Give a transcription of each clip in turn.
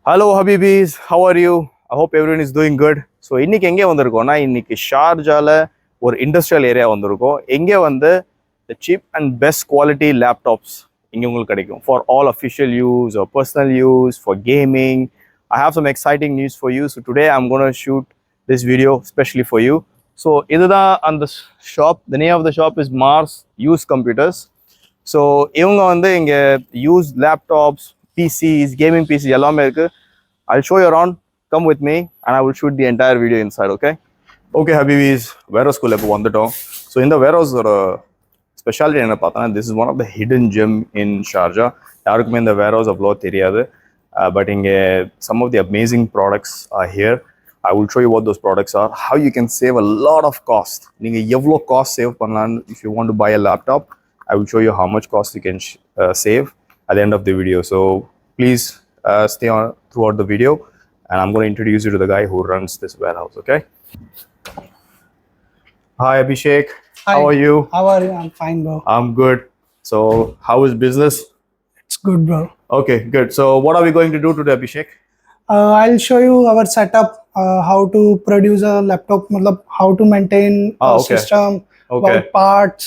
Hello Habibis, how are you? I hope everyone is doing good. So இன்னைக்கு எங்கே வந்திருக்கோம்னா இன்னைக்கு ஷார்ஜால ஒரு இண்டஸ்ட்ரியல் ஏரியா வந்திருக்கோம். எங்கே வந்து the cheap and best quality laptops இங்கே உங்களுக்கு கிடைக்கும் for all official use or personal use for gaming. I have some exciting news for you. So today I'm going to shoot this video especially for you. So இதுதான் அந்த shop. The name of the shop is Mars Used Computers. So இவங்க வந்து இங்கே used laptops, PCs, gaming PCs எல்லாமே இருக்கு. I'll show you around. Come with me and I will shoot the entire video inside, okay? Okay, Habibis, warehouse குள்ள இப்போ வந்துட்டோம். So இந்த warehouse ஒரு ஸ்பெஷாலிட்டி என்ன பார்த்தா this is one of the hidden gem in Sharjah. யாருக்குமே இந்த warehouse அவ்வளோ தெரியாது. But இங்கே some of the amazing products are here. I will show you what those products are, how you can save a lot of cost. நீங்க எவ்வளோ cost save பண்ணலாம் if you want to buy a laptop. I will show you how much cost you can save at the end of the video. So please stay on throughout the video and I'm going to introduce you to the guy who runs this warehouse, okay? Hi Abhishek. Hi. How are you? How are you? I'm fine, bro. I'm good. So how is business? It's good, bro. Okay, good. So what are we going to do today, Abhishek? I'll show you our setup, how to produce a laptop, how to maintain a okay. system, Okay. about parts,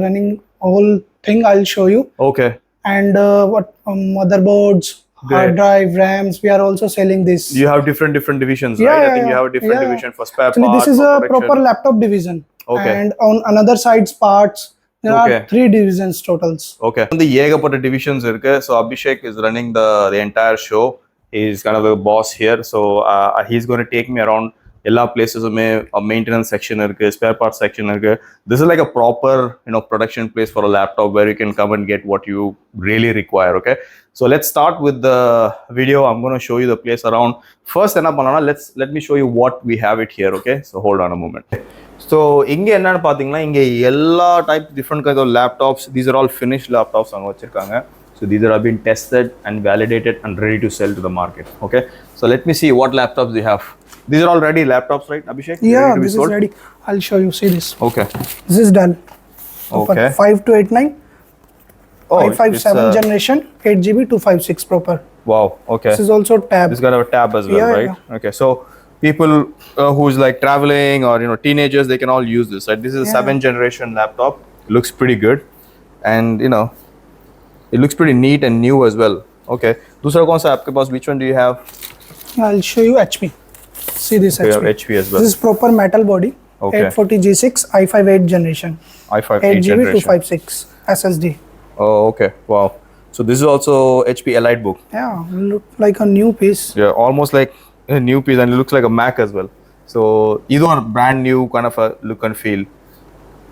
running whole thing. I'll show you. Okay. And what motherboards, Great. hard drive, RAMs. We are also selling this. You have different divisions, Yeah, right? I yeah, think you have a different yeah. division for spare Actually, parts. this is for a production. proper laptop division. Okay. And on another side's parts, there Okay. are 3 divisions totals. Okay. The ஏகப்பட்ட divisions இருக்கு. So Abhishek is running the entire show. He's kind of the boss here. So he's going to take me around எல்லா பிளேசஸுமே maintenance section இருக்கு, spare parts section இருக்கு. This is like a proper, production place for a laptop where you can come and get what you really require, okay? So let's start with the video. I'm going to show you the place around. First என்ன பண்ணலாம், let me show you what we have it here, okay? So hold on a moment. So இங்க என்னன்னு பாத்தீங்கன்னா இங்க எல்லா type different kinds of laptops, these are all finished laptops அங்க வச்சிருக்காங்க. So these are been tested and validated and ready to sell to the market, okay? So let me see what laptops they have. These are all ready laptops, right, Abhishek? Yeah, ready to this be sold? is ready. I'll show you. See this. Okay. This is done. Okay. 5289. Oh, 557 generation, 8GB 256 proper. Wow, okay. This is also tab. This got a tab as well, Yeah, right? yeah. Okay, so people who's like traveling or teenagers, they can all use this, right? This is a 7th generation laptop. Looks pretty good, and it looks pretty neat and new as well. Okay. दूसरा कौन सा आपके पास? Which one do you have? I'll show you HP. See this We have HP. HP as well. This is proper metal body. Okay. 840G6 i5 8th generation. i5 8th 8GB generation. 256 SSD. Oh, okay. Wow. So this is also HP Elite book. Yeah, look like a new piece. Yeah, almost like a new piece, and it looks like a Mac as well. So either one brand new kind of a look and feel.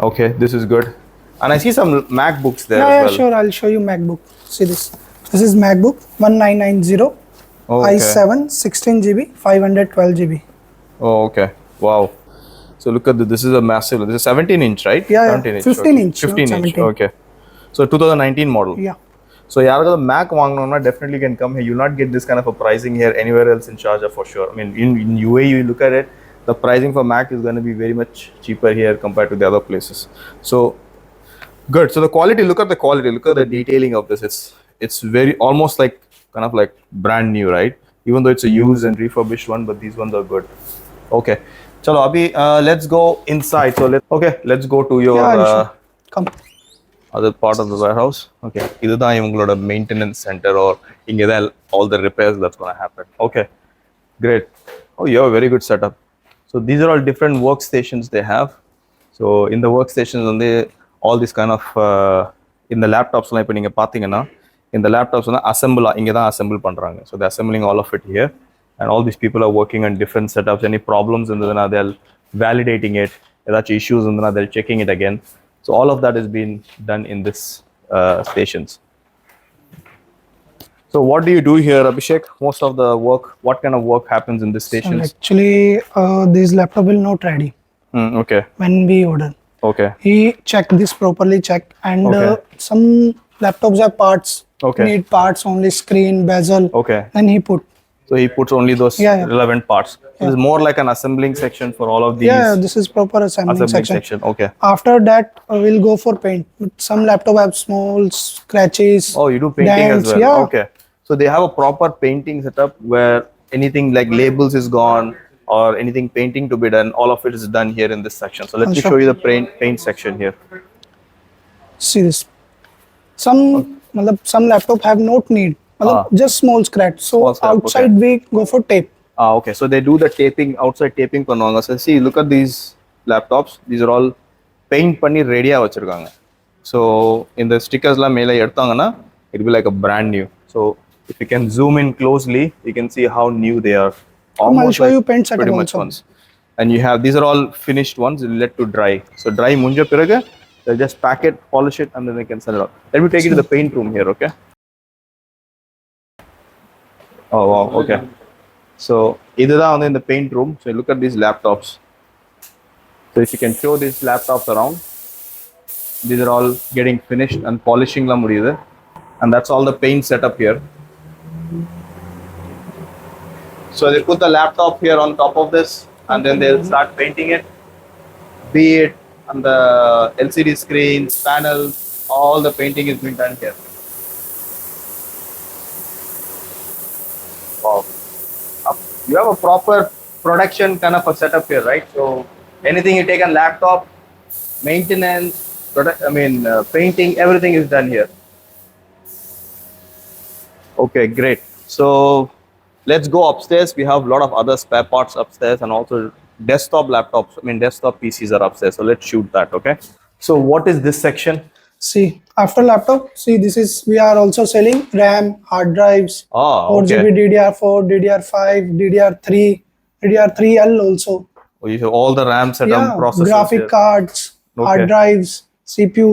Okay, this is good. And I see some MacBooks there Yeah, as yeah, well. sure. I'll show you MacBook. See this. This is MacBook 1990 Oh, okay. i7 16GB 512GB. Oh, okay. Wow. So look at this. This is a massive. This is 17 inch, right? Yeah, 17 inch. 15 okay. inch, 15 not inch. 17. Okay. So 2019 model. Yeah. So யாராவது Mac வாங்கணும்னா definitely can come here. You'll not get this kind of a pricing here anywhere else in Sharjah for sure. I mean, in UAE, you look at it, the pricing for Mac is going to be very much cheaper here compared to the other places. So good. So the quality. Look at the quality. Look at the detailing of this. It's very almost like kind of like brand new, right? Even though it's a used and refurbished one, but these ones are good. Okay. Chalo, Abhi, let's go inside. So let's go to your Come. other part of the warehouse. Okay. இதுதான் இவங்களோட maintenance center or இங்க தான் all the repairs that's going to happen. Okay. Great. Oh, you have a very good setup. So these are all different workstations they have. So in the workstations வந்து all this kind of in the laptops லாம் இப்போ நீங்க பாத்தீங்கன்னா in the laptops வந்து இங்க தான் assemble பண்றாங்க. So they're assembling all of it here. And all these people are working on different setups. Any problems இருந்ததுன்னா they'll validating it. ஏதாச்சும் issues இருந்ததுன்னா they'll checking it again. So all of that is being done in this stations. So what do you do here, Abhishek? Most of the work, what kind of work happens in this stations? So actually, this laptop will not ready Okay. when we order. Okay. He checked this properly checked, and Okay. some laptops have parts. Okay. Need parts only, screen, bezel. Okay. Then he put. So he puts only those Yeah. relevant parts. So it's more like an assembling section for all of these. Yeah, this is proper assembling section. Okay. After that, we'll go for paint. Some laptop have small scratches. Oh, you do painting dents, as well. yeah. Okay. So they have a proper painting setup where anything like labels is gone or anything painting to be done, all of it is done here in this section. So let me Sure. show you the paint section here. See this. Some laptop have not need. Ah. Just small scratch. So Small scrap, outside okay. we go for tape. Okay, so they do the taping, outside taping பண்ணுவாங்க. So see, look at these laptops. These are all paint பண்ணி ரெடியா வச்சிருக்காங்க. So இந்த ஸ்டிக்கர்ஸ்லாம் மேலே எடுத்தாங்கன்னா it will be like a brand new. So if you can zoom in closely, you can see how new they are. I'll show Like you paint setup pretty much also. ones. And you have, these are all finished ones, you let to dry. So dry munja piraga, they'll just pack it, polish it, and then they can send it out. Let me take you to the paint room here, okay? Oh wow, okay. So இதுதான் வந்து இந்த paint room. So look at these laptops. So if you can show these laptops around, these are all getting finished and polishing la mudiyudhu, and that's all the paint setup here. So they put the laptop here on top of this, and then they'll start painting it, be it on the LCD screens, panels, all the painting is being done here. Wow. You have a proper production kind of a setup here, right? So anything you take on laptop, maintenance, painting, everything is done here. Okay, great. So let's go upstairs. We have a lot of other spare parts upstairs, and also desktop laptops. Desktop PCs are upstairs. So let's shoot that, okay? So what is this section? See, after laptop, see this is, we are also selling RAM, hard drives, Ah, 4GB okay. DDR4, DDR5, DDR3, DDR3L also. Oh, you have all the RAM setup, Yeah, processors graphic here. cards, Okay. hard drives, CPU.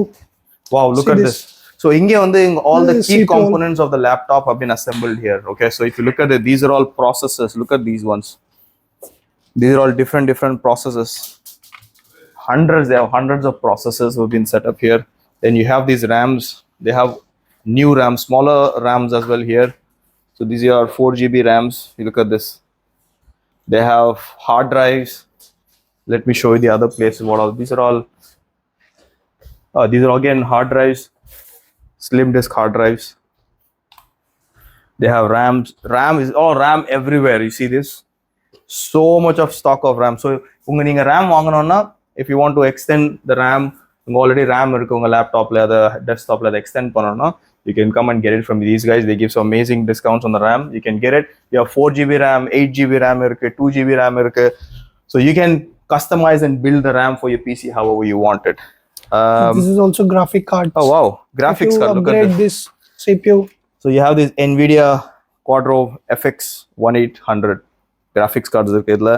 Wow, look See at this. this. So all the This key CPU. components of the laptop have been assembled here. Okay, so if you look at it, these are all processors. Look at these ones. These are all different processors. They have hundreds of processors who have been set up here. Then you have these RAMs. They have new RAMs, smaller RAMs as well here. So these are 4GB RAMs. You look at this. They have hard drives. Let me show you the other places. What all these are all. These are again hard drives, slim disk hard drives. They have RAMs. RAM everywhere. You see this? So much of stock of RAM. So உங்க நீங்க RAM வாங்கணும்னா, if you want to extend the RAM, உங்க already RAM இருக்கு உங்க லேப்டாப்ல அத டெஸ்க்டாப்ல அத extend பண்ணனும்னா, you can come and get it from these guys. They give some amazing discounts on the RAM. You can get it. You have 4GB RAM, 8GB RAM இருக்கு, 2GB RAM இருக்கு. So you can customize and build the RAM for your PC however you want it. This is also graphic cards. Oh wow, graphics card. Look at upgrade this. this CPU. So you have this NVIDIA Quadro FX 1800 graphics cards இருக்கு இதுல.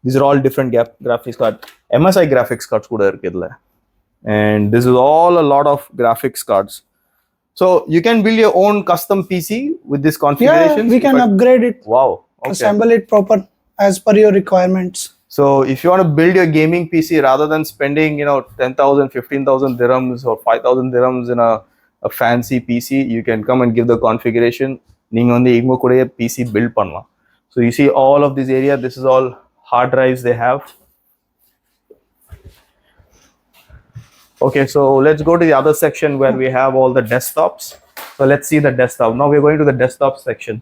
These are all different graphics cards. MSI graphics cards கூட இருக்கு இதுல. And this is all a lot of graphics cards. So you can build your own custom PC with this configuration. Yeah, we can upgrade it. Wow. Okay. Assemble it proper as per your requirements. So if you want to build your gaming PC rather than spending 10,000, 15,000 dirhams or 5,000 dirhams in a fancy PC, you can come and give the configuration. நீங்க வந்து இவங்க கூட PC build பண்ணலாம். So you see all of this area, this is all hard drives they have. Okay, so let's go to the other section where we have all the desktops. So let's see the desktop. Now we're going to the desktop section.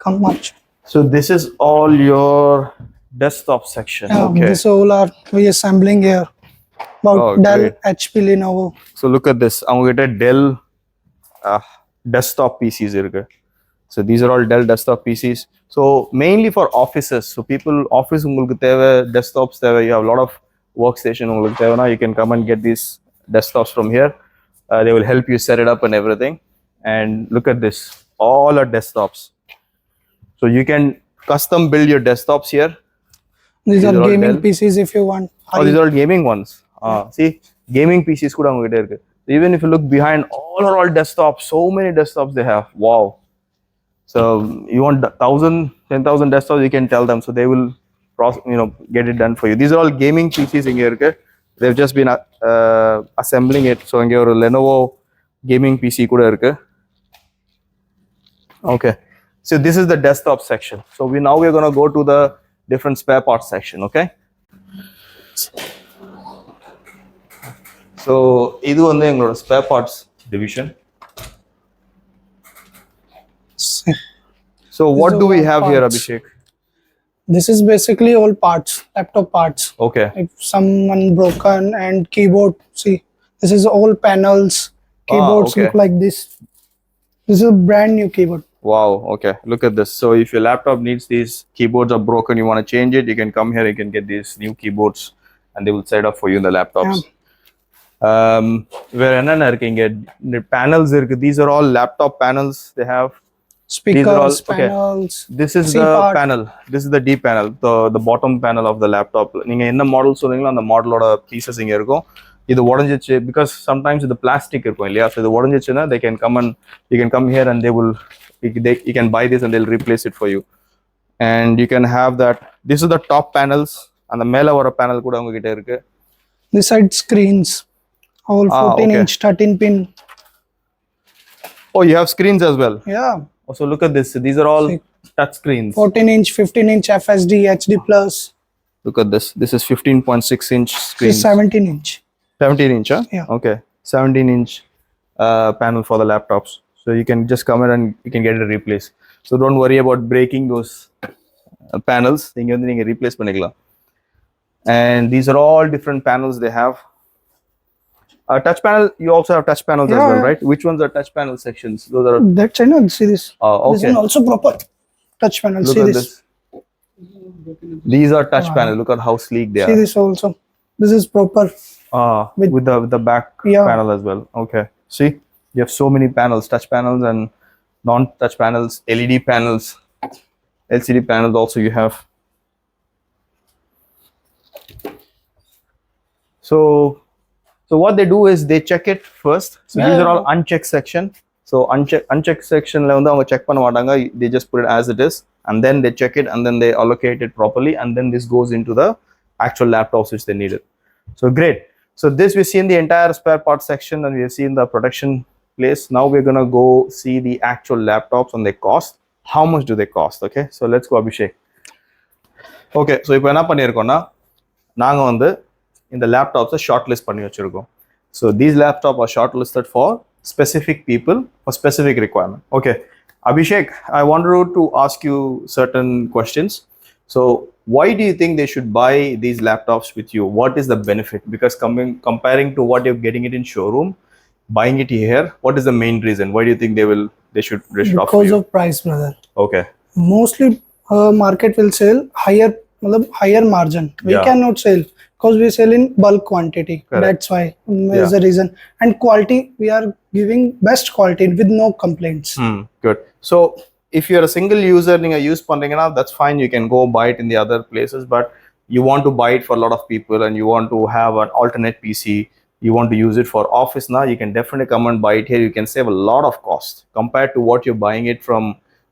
Come much. So this is all your desktop section. Yeah, Okay. this all are we assembling here. About Dell, great. HP, Lenovo. So look at this. I'm going to get Dell desktop PCs. So these are all Dell desktop PCs. So mainly for offices. So people, office desktops, you have a lot of workstation. You can come and get these desktops from here. They will help you set it up and everything. And look at this. All are desktops. So you can custom build your desktops here. These are all gaming Dell. PCs if you want. Oh, these are all gaming ones. See, gaming PCs kuda avanga kitta irukku. Even if you look behind, all are all desktops. So many desktops they have. Wow. So you want 1,000, 10,000 desktops, you can tell them. So they will, get it done for you. These are all gaming PCs in here. They've just been assembling it. So inge oru Lenovo gaming PC kuda irukku. Okay. So this is the desktop section. So we're going to go to the different spare parts section. Okay. So இது வந்து எங்களோட spare parts division. So what These do are we all have here, parts. Abhishek? This is basically all parts, laptop parts. Okay. If someone broken and keyboard, see, this is all panels. Keyboards Okay. look like this. This is a brand new keyboard. Wow. Okay. Look at this. So if your laptop needs these keyboards are broken, you want to change it, you can come here. You can get these new keyboards, and they will set up for you in the laptops. Where என்னென்ன இருக்கு இங்க panels இருக்கு. These are all laptop panels they have. These are all Speakers, okay. panels. This is C the part. panel. This is the D panel, the bottom panel of the laptop. நீங்க என்ன model சொல்றீங்களோ அந்த மாடலோட pieces இங்க இருக்கும். இது உடைஞ்சிச்சு because sometimes the plastic இருக்கும் இல்லையா, so இது உடைஞ்சிச்சுன்னா they can come and you can come here and they will you can buy this and they'll replace it for you. And you can have that. This is the top panels, and the மேல வர panel கூட உங்ககிட்ட இருக்கு. This side screens, all 14 okay. inch, 13 pin. Oh, you have screens as well. Yeah. So look at this. These are all touch screens. 14 inch, 15 inch FSD, HD plus. Look at this. This is 15.6 inch screen. This is 17 inch. 17 inch, huh? Yeah. Okay. 17 inch panel for the laptops. So you can just come in and you can get it replaced. So don't worry about breaking those panels. You can replace panel. And these are all different panels they have. Touch panel, you also have touch panels as well, right? Which ones are touch panel sections? Those are. That's I know. See this. Okay. This one also proper touch panel. Look see at this. These are touch panel. Look at how sleek they See are. this also. This is proper. With the back panel as well. Okay. See, you have so many panels, touch panels and non-touch panels, LED panels, LCD panels also you have. So what they do is they check it first. So these are all unchecked section. So unchecked section la vanda avanga check panna maatanga. They just put it as it is, and then they check it, and then they allocate it properly, and then this goes into the actual laptops which they needed. So great. So this we've seen the entire spare parts section, and we have seen the production place. Now we're gonna go see the actual laptops and their cost. How much do they cost? Okay, so let's go, Abhishek. Okay, so இப்போ என்ன பண்ணியிருக்கோம்னா நாங்கள் வந்து இந்த லேப்டாப்ஸை short list பண்ணி வச்சுருக்கோம். So these laptop or short listed for specific people for specific requirement. Okay, Abhishek, I wanted to ask you certain questions. So why do you think they should buy these laptops with you? What is the benefit? Because comparing to what you're getting it in showroom, buying it here, what is the main reason? Why do you think they should offer you? Because of price, brother. Okay. Mostly market will sell higher margin. We cannot sell because we sell in bulk quantity. Correct. That's why is the reason. And quality, we are giving best quality with no complaints. Good. So if you're a single user and you're use pandringa, that's fine. You can go buy it in the other places, but you want to buy it for a lot of people and you want to have an alternate PC, you want to use it for office now, you can definitely come and buy it here. You can save a lot of cost compared to what you're buying it from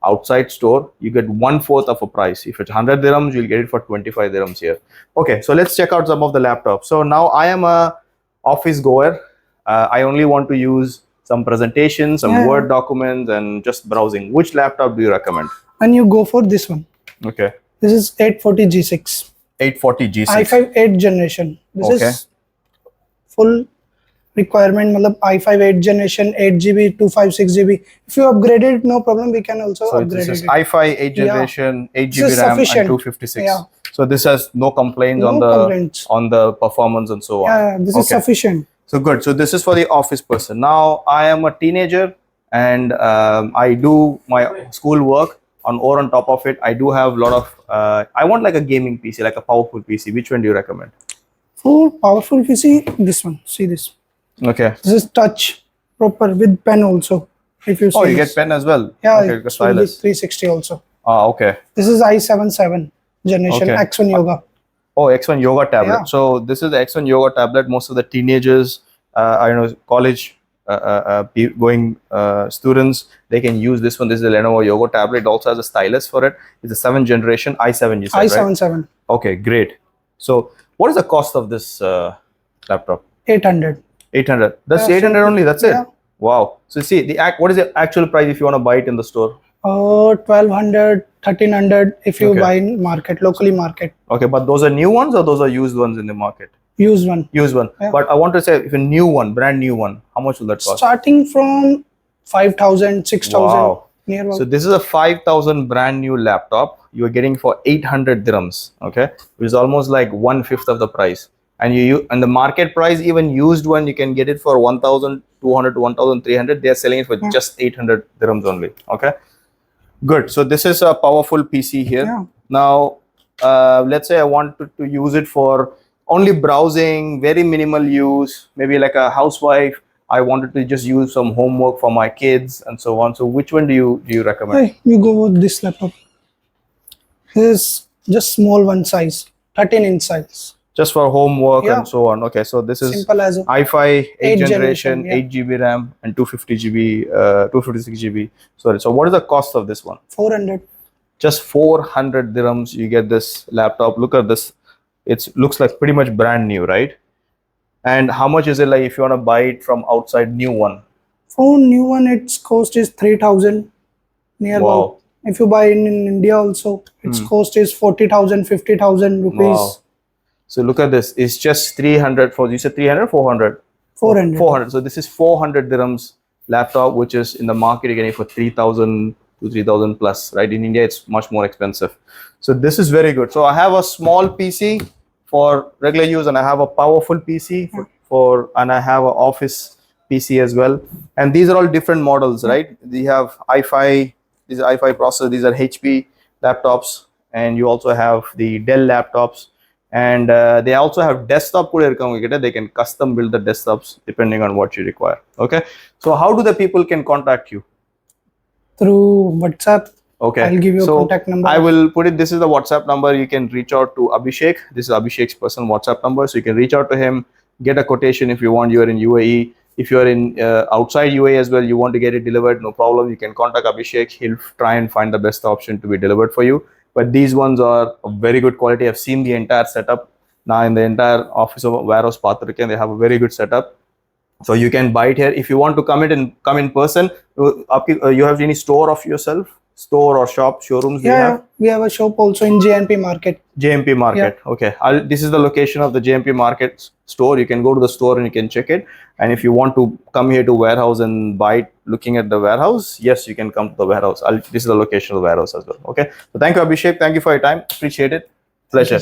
outside store. You get 1/4 of a price. If it's 100 dirhams, you'll get it for 25 dirhams here. Okay, so let's check out some of the laptops. So now I am a office goer. I only want to use some presentations, some Word documents, and just browsing. Which laptop do you recommend? And you go for this one. Okay. This is 840 G6. 840 G6. i5 8th generation. This is full requirement. i5 8th generation, 8GB, 256GB. If you upgrade it, no problem. We can also upgrade this is it. i5 8th generation, 8GB RAM, sufficient. and 256. Yeah. So this has no complaints on the performance and so on. Yeah, this is sufficient. So good. So this is for the office person. Now I am a teenager and I do my school work on top of it. I do have a lot of. I want like a gaming PC, like a powerful PC. Which one do you recommend? For powerful PC, this one. See this. Okay. This is touch proper with pen also. If you see you get pen as well. Yeah. Okay, stylus. 360 also. Okay. This is i7 generation X1 Yoga. Oh, X1 Yoga tablet. Yeah. So this is the X1 Yoga tablet. Most of the teenagers, I know college going students, they can use this one. This is the Lenovo Yoga tablet. It also has a stylus for it. It's a 7th generation i7. You said, i7. Right? Okay, great. So what is the cost of this laptop? 800. 800. That's 800 only. That's it. Wow. So see what is the actual price if you want to buy it in the store? 1200, 1300 if you buy in market, locally market. Okay, but those are new ones or those are used ones in the market? Used one. Used one. Yeah. But I want to say, if a new one, brand new one, how much will that cost? Starting from 5,000, 6,000. Wow. near about. So this is a 5,000 brand new laptop. You are getting for 800 dirhams. Okay, which is almost like 1/5 of the price. And the market price, even used one, you can get it for 1,200 to 1,300. They are selling it for just 800 dirhams only. Okay, good. So this is a powerful PC here. Yeah. Now, let's say I wanted to use it for only browsing, very minimal use, maybe like a housewife. I wanted to just use some homework for my kids and so on. So which one do you recommend? Hey, you go with this laptop. This just small one size, 13-inch size. Just for homework Yeah. and so on. Okay, so this is Simple as a i5 8th generation, yeah. 8 GB RAM and 250 GB, 256 GB. Sorry. So what is the cost of this one? 400. Just 400 dirhams. You get this laptop. Look at this. It looks like pretty much brand new, right? And how much is it like if you want to buy it from outside, new one? For new one, its cost is 3,000 near Wow. about. If you buy in India also, its cost is 40,000, 50,000 rupees. Wow. So look at this. It's just 300 for, you said 300, 400? 400. 400. So this is 400 dirhams laptop, which is in the market you're getting for 3,000 to 3,000 plus, right? In India, it's much more expensive. So this is very good. So I have a small PC for regular use, and I have a powerful PC and I have an office PC as well. And these are all different models, right? We have i5, these are i5 processor, these are HP laptops, and you also have the Dell laptops. And they also have desktop kuda irukavanga. They can custom build the desktops depending on what you require. Okay, so how do the people can contact you? Through WhatsApp. Okay, I'll give you a contact number. I will put it. This is the WhatsApp number. You can reach out to Abhishek. This is Abhishek's personal WhatsApp number, so you can reach out to him, get a quotation if you want. You are in UAE. If you are in outside UAE as well, you want to get it delivered, no problem. You can contact Abhishek. He'll try and find the best option to be delivered for you. But these ones are of very good quality. I've seen the entire setup now in the entire office of warehouse Patrick, and they have a very good setup. So you can buy it here. If you want to come in person, you have any store of yourself? Store or shop, showrooms? Yeah, we have a shop also in JNP Market. JMP Market. Yeah. Okay. This is the location of the JMP Market store. You can go to the store and you can check it. And if you want to come here to warehouse and buy it, looking at the warehouse, yes, you can come to the warehouse. This is the location of the warehouse as well. Okay. So thank you, Abhishek. Thank you for your time. Appreciate it. Pleasure.